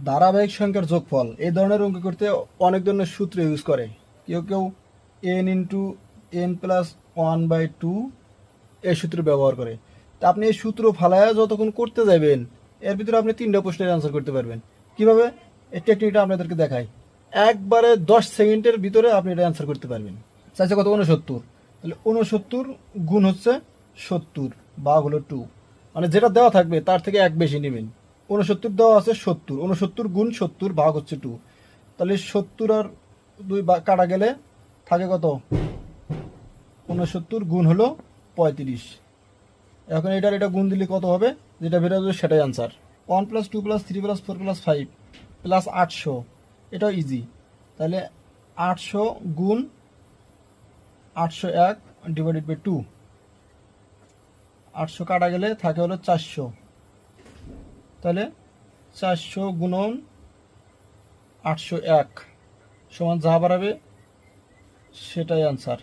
ধারাবাহিক সংখ্যার যোগফল এই ধরনের অঙ্ক করতে অনেক ধরনের সূত্র ইউজ করে। কেউ কেউ এন ইন্টু এন প্লাস 1/2 এই সূত্র ব্যবহার করে। তা আপনি এই সূত্র ফালায়া যতক্ষণ করতে যাবেন এর ভিতরে আপনি 3টা প্রশ্নের অ্যান্সার করতে পারবেন। কিভাবে? এই টেকনিকটা আপনাদেরকে দেখাই। একবারে 10 সেকেন্ডের ভিতরে আপনি এটা অ্যান্সার করতে পারবেন। চাইছে কত? 69। তাহলে 69 গুণ হচ্ছে 70 ভাগ হলো 2, মানে যেটা দেওয়া থাকবে তার থেকে এক বেশি নেবেন। 69 দেওয়া আছে 70, 69 গুণ 70 ভাগ হচ্ছে 2। তাহলে 70 আর 2 কাটা গেলে থাকে কত? 69 গুণ হলো 35। এখন এটা গুণ দিলে কত হবে? যেটা বের হবে সেটাই আনসার। 1 + 2 + 3 + 4 + 5 প্লাস 800, এটাও ইজি। তাহলে 800 গুণ 801 ডিভাইডেড বাই 2, 800 কাটা গেলে থাকে হলো 400। তাহলে 400 গুণন 801 সমান যা বাড়াবে সেটাই আনসার।